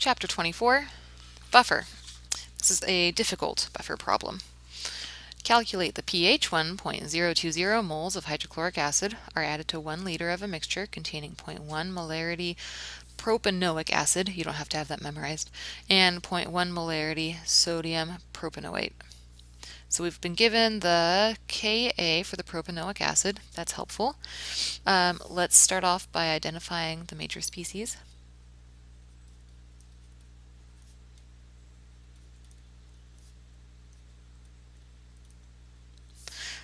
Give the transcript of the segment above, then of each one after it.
Chapter 24, Buffer. This is a difficult buffer problem. Calculate the pH 1.020 moles of hydrochloric acid are added to 1 liter of a mixture containing 0.1 molarity propanoic acid, you don't have to have that memorized, and 0.1 molarity sodium propanoate. So we've been given the Ka for the propanoic acid. That's helpful. Let's start off by identifying the major species.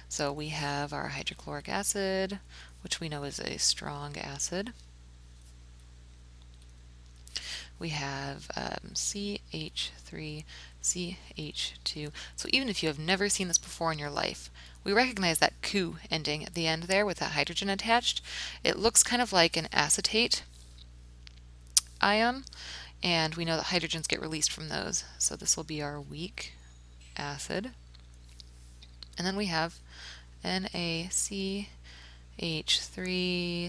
So we have our hydrochloric acid, which we know is a strong acid. We have CH3, CH2. So even if you have never seen this before in your life, we recognize that "ku" ending at the end there with that hydrogen attached. It looks kind of like an acetate ion, and we know that hydrogens get released from those. So this will be our weak acid. And then we have NaCH3,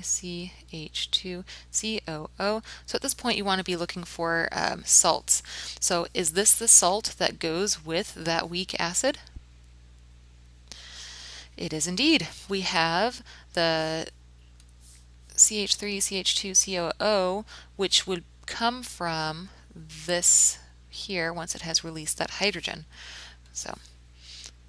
CH2, COO. So at this point you want to be looking for salts. So is this the salt that goes with that weak acid? It is indeed. We have the CH3, CH2, COO, which would come from this here once it has released that hydrogen. So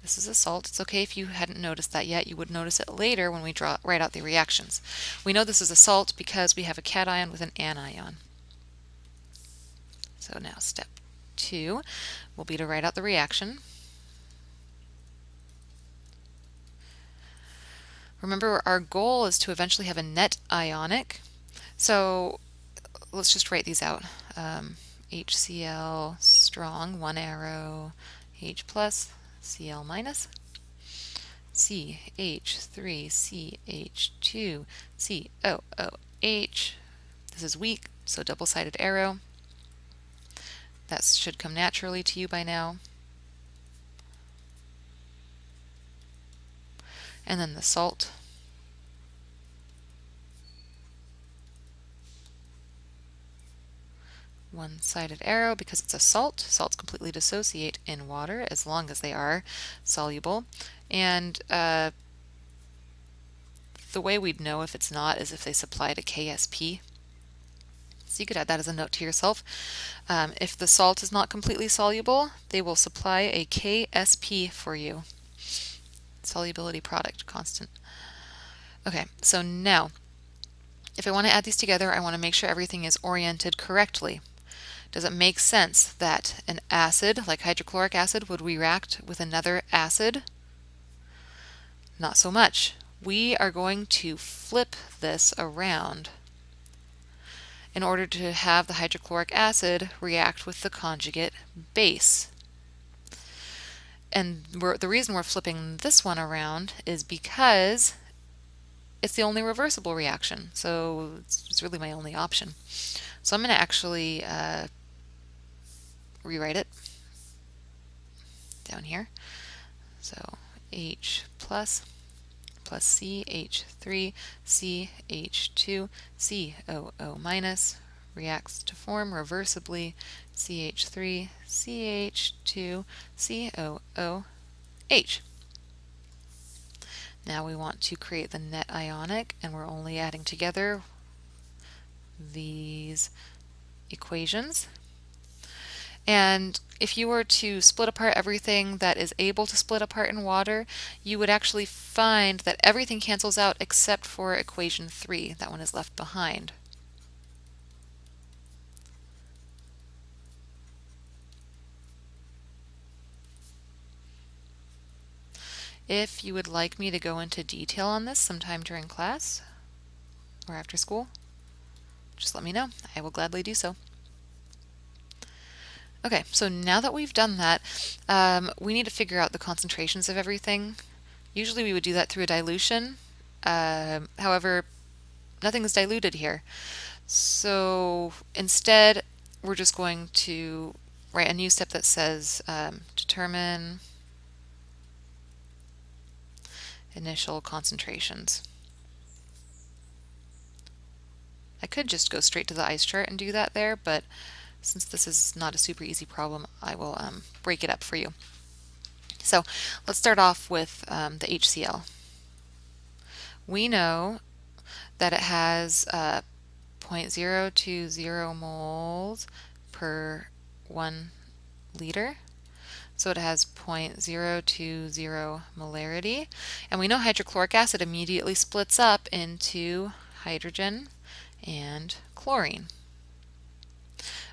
this is a salt. It's okay if you hadn't noticed that yet. You would notice it later when we write out the reactions. We know this is a salt because we have a cation with an anion. So now step 2 will be to write out the reaction. Remember, our goal is to eventually have a net ionic. So let's just write these out. HCl strong, 1 arrow, H plus, Cl minus, CH3, CH2, COOH. This is weak, so double-sided arrow. That should come naturally to you by now. And then the salt. One-sided arrow because it's a salt. Salts completely dissociate in water as long as they are soluble. And the way we'd know if it's not is if they supplied a KSP. So you could add that as a note to yourself. If the salt is not completely soluble, they will supply a KSP for you. Solubility product, constant. Okay, so now, if I want to add these together, I want to make sure everything is oriented correctly. Does it make sense that an acid, like hydrochloric acid, would react with another acid? Not so much. We are going to flip this around in order to have the hydrochloric acid react with the conjugate base. And the reason we're flipping this one around is because it's the only reversible reaction. So it's really my only option. So I'm going to actually rewrite it down here. So H plus CH3, CH2, COO minus reacts to form reversibly CH3, CH2, COOH. Now we want to create the net ionic, and we're only adding together these equations. And if you were to split apart everything that is able to split apart in water, you would actually find that everything cancels out except for equation 3. That one is left behind. If you would like me to go into detail on this sometime during class or after school, just let me know. I will gladly do so. Okay, so now that we've done that, we need to figure out the concentrations of everything. Usually we would do that through a dilution. However, nothing is diluted here. So instead, we're just going to write a new step that says determine initial concentrations. I could just go straight to the ice chart and do that there, but Since this is not a super easy problem, I will break it up for you. So let's start off with the HCl. We know that it has 0.020 moles per 1 liter. So it has 0.020 molarity. And we know hydrochloric acid immediately splits up into hydrogen and chlorine.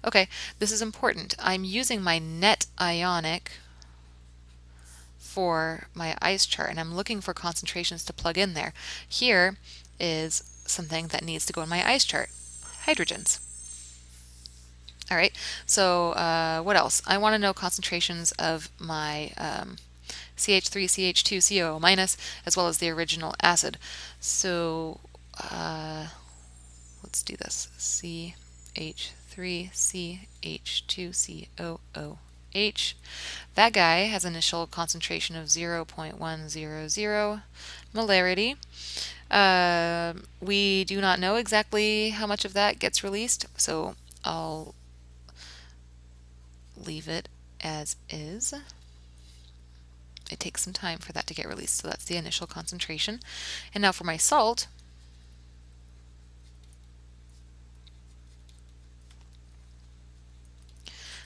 Okay, this is important. I'm using my net ionic for my ice chart, and I'm looking for concentrations to plug in there. Here is something that needs to go in my ice chart, hydrogens. All right, so what else? I want to know concentrations of my CH3, CH2, COO minus, as well as the original acid. So let's do this. CH3, CH2, COOH. That guy has initial concentration of 0.100 molarity. We do not know exactly how much of that gets released, so I'll leave it as is. It takes some time for that to get released, so that's the initial concentration. And now for my salt,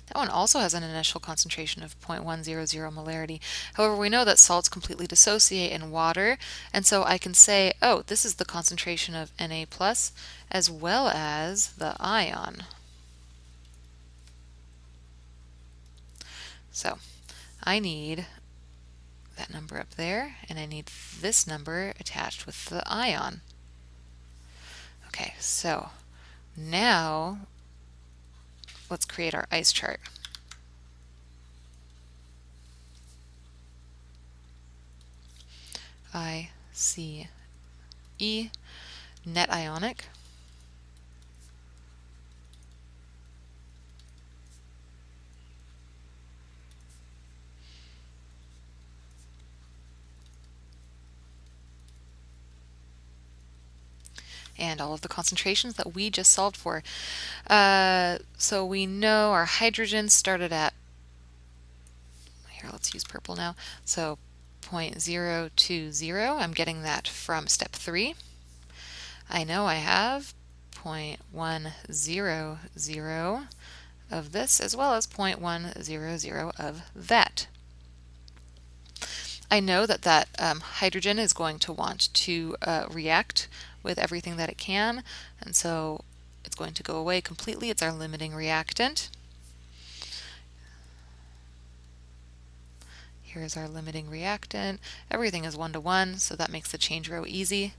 that one also has an initial concentration of 0.100 molarity. However, we know that salts completely dissociate in water, and so I can say, oh, this is the concentration of Na+, as well as the ion. So I need that number up there, and I need this number attached with the ion. Okay, so now let's create our ice chart. ICE, net ionic. And all of the concentrations that we just solved for. So we know our hydrogen started at, here, let's use purple now. So 0.020, I'm getting that from step 3. I know I have 0.100 of this as well as 0.100 of that. I know that hydrogen is going to want to react with everything that it can, and so it's going to go away completely. It's our limiting reactant. Here's our limiting reactant. Everything is 1-to-1, so that makes the change real easy.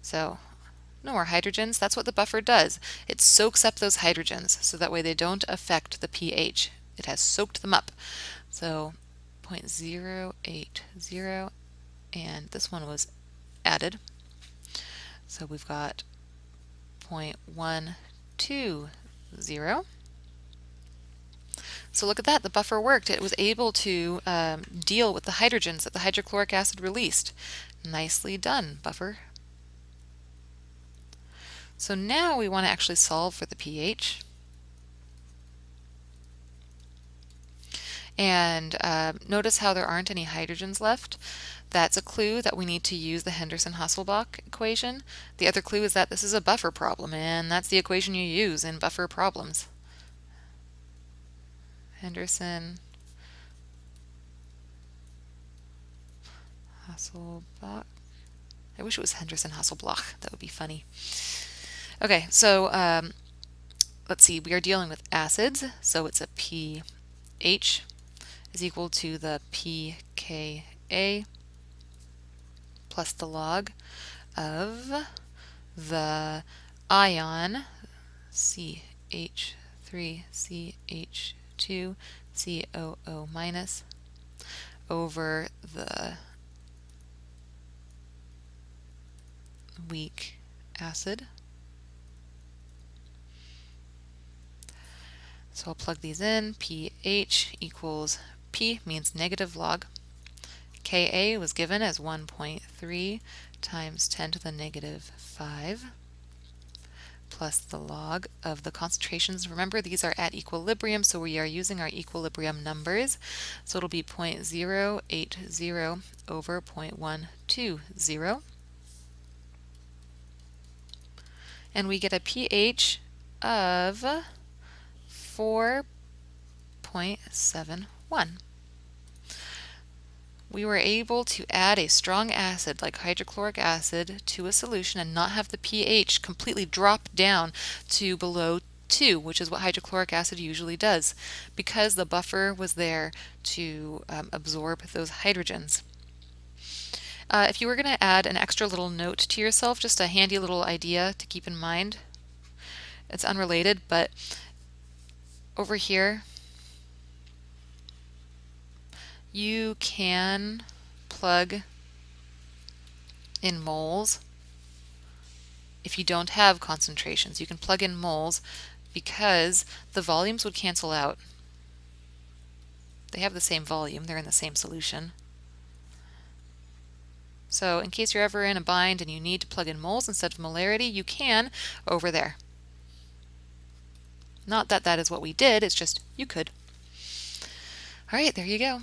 So no more hydrogens. That's what the buffer does. It soaks up those hydrogens, so that way they don't affect the pH. It has soaked them up. So 0.080, and this one was added. So we've got 0.120. So look at that, the buffer worked. It was able to deal with the hydrogens that the hydrochloric acid released. Nicely done, buffer. So now we want to actually solve for the pH. And notice how there aren't any hydrogens left. That's a clue that we need to use the Henderson-Hasselbalch equation. The other clue is that this is a buffer problem, and that's the equation you use in buffer problems. Henderson-Hasselbalch. I wish it was Henderson-Hasselbalch. That would be funny. Okay, so let's see. We are dealing with acids, so it's a pH is equal to the pKa plus the log of the ion CH3CH2 COO minus over the weak acid. So I'll plug these in. pH equals P means negative log. Ka was given as 1.3 times 10 to the negative 5 plus the log of the concentrations. Remember, these are at equilibrium, so we are using our equilibrium numbers. So it'll be 0.080 over 0.120. And we get a pH of 4.71. We were able to add a strong acid like hydrochloric acid to a solution and not have the pH completely drop down to below 2, which is what hydrochloric acid usually does, because the buffer was there to absorb those hydrogens. If you were going to add an extra little note to yourself, just a handy little idea to keep in mind, it's unrelated, but over here you can plug in moles. If you don't have concentrations, you can plug in moles because the volumes would cancel out. They have the same volume, they're in the same solution. So in case you're ever in a bind and you need to plug in moles instead of molarity, you can over there. Not that that is what we did, it's just you could. All right, there you go.